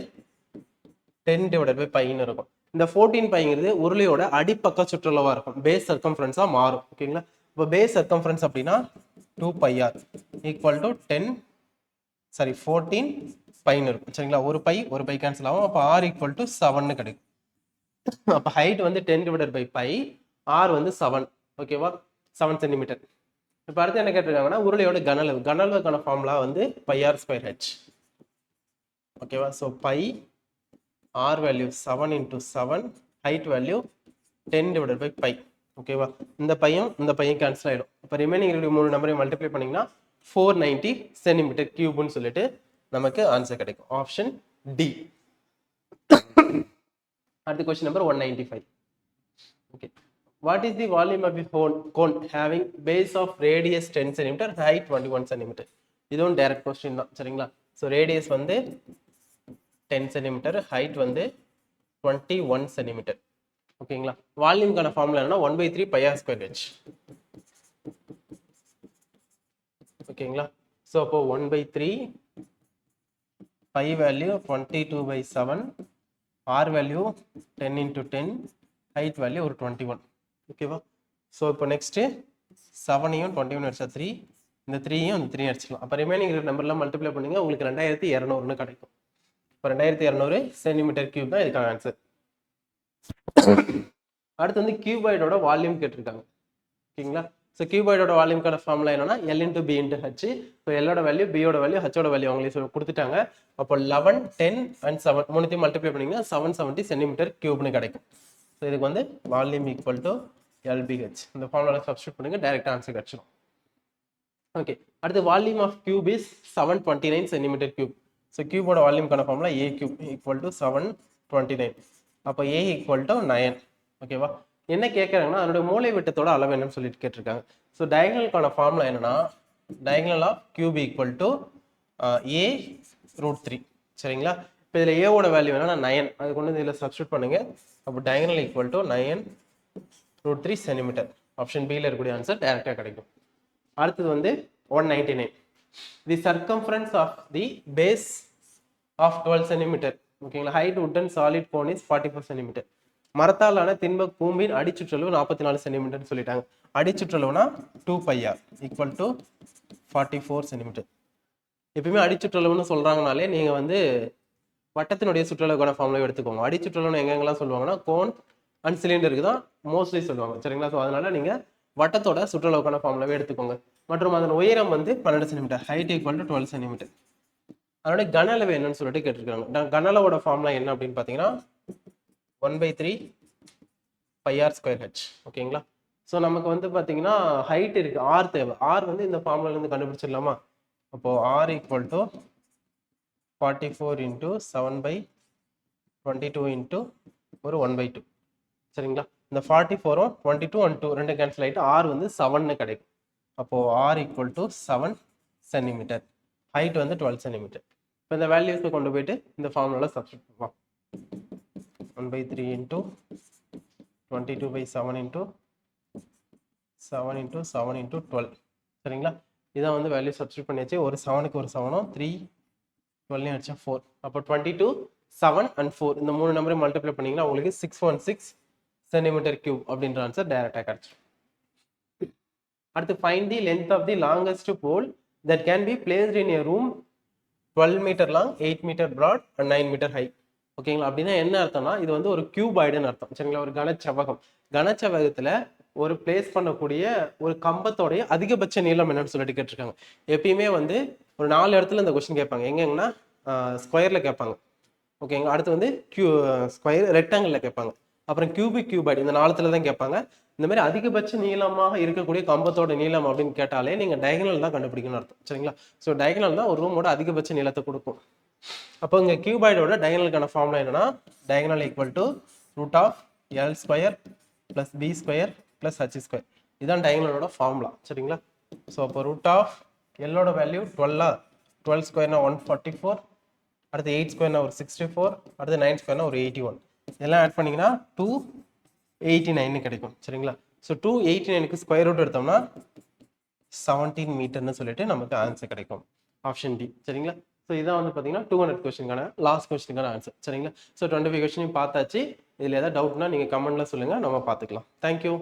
10 டிவைடட் பை பைன்னு இருக்கும். இந்த 14 பைங்கிறது உருளையோட அடிப்பக்க சுற்றளவா இருக்கும், பேஸ் சர்க்கம்ஃபரன்ஸா மாறும். ஓகேங்களா. இப்போ பேஸ் சர்க்கம்ஃபரன்ஸ் அப்படின்னா 2 πr ஈக்குவல் டு 14 பைன்னு இருக்கும். சரிங்களா. ஒரு பை கேன்சல் ஆகும். அப்போ r ஈக்குவல் டு 7ன்னு கிடைக்கும். அப்போ ஹைட் வந்து 10 டிவைடட் பை பை, r வந்து 7. ஓகேவா, 7 சென்டிமீட்டர். இப்போ அடுத்து என்ன கேட்டிருக்காங்கன்னா உருளையோட கனளவுக்கான ஃபார்முலா வந்து πr²h. ஓகேவா. So pi r value 7 × 7, height value 10 divided by pi. ஓகேவா. இந்த பையன் கேன்சல் ஆகிடும். இப்போ ரிமைனிங் இருக்கிற 3 நம்பரையும் மல்டிப்ளை பண்ணிங்கன்னா 490 சென்டிமீட்டர் கியூப்னு சொல்லிட்டு நமக்கு ஆன்சர் கிடைக்கும். Option D. அடுத்த question number 195. Okay, what is the volume of the cone having base of radius 10 centimetre, height 21 centimetre. இதுவும் டைரக்ட் கொஸ்டின் தான். சரிங்களா. ஸோ ரேடியஸ் வந்து 10 சென்டிமீட்டர், ஹைட் வந்து 21 சென்டிமீட்டர். ஓகேங்களா. வால்யூம்கான ஃபார்முலா என்னன்னா 1/3 πr²h. ஓகேங்களா. ஸோ அப்போ 1/3 pi value 22/7, r value 10 × 10, height value ஒரு 21. ஓகேவா. ஸோ இப்போ நெக்ஸ்ட் 7ஐயும் 21 அடிச்சா 3, இந்த 3ஐயும் இந்த 3 அடிச்சிடலாம். அப்போ ரிமைனிங் இருக்கிற நம்பர்லாம் மல்டிப்ளை பண்ணுங்க, உங்களுக்கு 2200ன்னு கிடைக்கும். இப்போ 2200 சென்டிமீட்டர் கியூப் தான் இதுக்கான ஆன்சர். அடுத்து வந்து கியூபாய்டோட வால்யூம் கேட்டிருக்காங்க. ஓகேங்களா. ஸோ கியூபாய்டோட வால்யூம்கான ஃபார்முலா என்னன்னா L × B × H. ஸோ Lோட வேல்யூ, Bயோட வேல்யூ, Hோட வேல்யூ அவங்களே கொடுத்துட்டாங்க. அப்போ 11, 10 and 7 மூணுத்தையும் மல்டிப்ளை பண்ணிங்கன்னா 770 சென்டிமீட்டர் கியூப்னு கிடைக்கும். ஸோ இதுக்கு வந்து வால்யூம் ஈக்குவல் டு LBH. இந்த ஃபார்முலா சப்ஸ்டியூட் பண்ணுங்க, டைரக்ட் ஆன்சர் கிடைச்சிடும். ஓகே, அடுத்து volume of cube is 729 centimetre cube. So கியூபோட வால்யூம்கான formula A cube equal to 729. அப்போ A ஈக்குவல் டு 9. ஓகேவா. என்ன கேட்குறாங்கன்னா அதனுடைய மூலை விட்டத்தோட அளவு என்னன்னு சொல்லிட்டு கேட்டிருக்காங்க. ஸோ டயகனலுக்கான ஃபார்முலா என்னன்னா diagonal of cube equal to A√3. சரிங்களா. இப்போ இதில் ஏவோட வேல்யூ என்னன்னா 9, அது கொண்டு இதில் சப்ஸ்டியூட் பண்ணுங்க. அப்போ diagonal equal to 9√3 centimetre. Option பியில் இருக்கக்கூடிய ஆன்சர் டைரக்டாக கிடைக்கும். அடுத்தது வந்து 199. The circumference of the base of 12 centimetre. ஓகேங்களா. Height wooden solid cone is 44 centimetre. மரத்தாலான திண்ம கூம்பின் அடிச்சுற்றளவு 44 சென்டிமீட்டர் சொல்லிட்டாங்க. அடிச்சுற்றளவுனா 2 πr ஈக்குவல் டு 44 சென்டிமீட்டர். எப்பயுமே அடிச்சுற்றளவுன்னு சொல்றாங்கனாலே நீங்க வந்து வட்டத்தினுடைய சுற்றளவுக்கான ஃபார்முலா எடுத்துக்கோங்க. அடிச்சுற்றளவுன்னு எங்கெங்கெல்லாம் சொல்லுவாங்கன்னா கோன் அண்ட் சிலிண்டருக்கு தான் மோஸ்ட்லி சொல்லுவாங்க. சரிங்களா. ஸோ அதனால நீங்க வட்டத்தோட சுற்றளவுக்கான ஃபார்முலாவே எடுத்துக்கோங்க. மற்றும் அதன் உயரம் வந்து 12 சென்டிமீட்டர், ஹைட் ஈக்குவல் டு 12 சென்டிமீட்டர். அதோட கன அளவு என்னன்னு சொல்லிட்டு கேட்டிருக்காங்க. கன அளவோட ஃபார்முலா என்ன அப்படின்னு பார்த்தீங்கன்னா 1/3 πr²h. ஓகேங்களா. ஸோ நமக்கு வந்து பார்த்தீங்கன்னா ஹைட் இருக்கு, r தேவை. r வந்து இந்த ஃபார்முலால இருந்து கண்டுபிடிச்சிடலாமா. அப்போ r ஈக்குவல் டு 44 × 7/22 ஒரு 1/2. சரிங்களா. இந்த 44ம் 22 and 2 ரெண்டு கேன்சல் ஆகிட்டு r வந்து 7ன்னு கிடைக்கும். அப்போ r equal to 7 centimetre, height வந்து 12 சென்டிமீட்டர். இப்போ இந்த வேல்யூஸ்க்கு கொண்டு போயிட்டு இந்த ஃபார்முலால சப்ஸ்டியூட் பண்ணுவோம். 1/3 × 22/7 × 7 × 7 × 12. சரிங்களா. இதான் வந்து வேல்யூ சப்ஸ்டியூட் பண்ணியாச்சு. ஒரு 7க்கு ஒரு 7ம் 3 12 அடிச்சா 4. அப்போ 22, 7 and 4 இந்த மூணு நம்பரையும் மல்டிப்ளை பண்ணீங்கன்னா உங்களுக்கு 616 சென்டிமீட்டர் கியூப் அப்படின்ற ஆன்சர் டைரக்டாக கிடைச்சிடும். அடுத்து find the length of the longest pole that can be placed in a room 12 metre long, 8 metre broad and 9 metre high. ஓகேங்களா? அப்படின்னா என்ன அர்த்தம்னா இது வந்து ஒரு கியூபாய்டுன்னு அர்த்தம். சரிங்களா? ஒரு கனச்செவ்வகம். கனச்செவ்வகத்துல ஒரு பிளேஸ் பண்ணக்கூடிய ஒரு கம்பத்தோடைய அதிகபட்ச நீளம் என்னன்னு சொல்லிட்டு கேட்டிருக்காங்க. எப்பயுமே வந்து ஒரு 4 இடத்துல இந்த கொஸ்டின் கேட்பாங்க. எங்கன்னா ஸ்கொயர்ல கேட்பாங்க. ஓகேங்களா? அடுத்து வந்து ஸ்கொயர் ரெக்டாங்கிள்ல கேட்பாங்க. அப்புறம் கியூபிக், கியூபாய்டு இந்த 4த்துல தான் கேட்பாங்க. இந்த மாதிரி அதிகபட்ச நீளமாக இருக்கக்கூடிய கம்பத்தோட நீளம் அப்படின்னு கேட்டாலே நீங்க டயகனல் தான் கண்டுபிடிக்கணும்னு அர்த்தம். சரிங்களா? ஸோ டயகனல் தான் ஒரு ரூமோட அதிகபட்ச நீளத்தை கொடுக்கும். அப்போ இங்க கியூபாய்டோட டயகனலுக்கான ஃபார்முலா என்னன்னா diagonal equal to root of l square plus b square plus h square. இதுதான் டயகனலோட ஃபார்முலா. சரிங்களா? ஸோ அப்போ ரூட் ஆஃப் எல்லோட வேல்யூ 12, 12 ஸ்கொயர்னா 144, அடுத்து 8 ஸ்கொயர்னா ஒரு 64, அடுத்து 9 ஸ்கொயர்னா ஒரு 81. இதெல்லாம் ஆட் பண்ணீங்கன்னா 289 கிடைக்கும். சரிங்களா? ஸோ 289க்கு ஸ்கொயர் ரூட் எடுத்தோம்னா 17 மீட்டர்னு சொல்லிட்டு நமக்கு ஆன்சர் கிடைக்கும். Option D. சரிங்களா? ஸோ இதான் வந்து பார்த்தீங்கன்னா 200 கொஸ்டினுக்கான லாஸ்ட் கொஸ்டினுக்கான ஆன்சர். சரிங்களா? ஸோ 25 கொஸ்டினையும் பார்த்தாச்சு. இதில் ஏதாவது டவுட்னா நீங்கள் கமெண்ட்ல சொல்லுங்கள், நம்ம பார்த்துக்கலாம். தேங்க்யூ.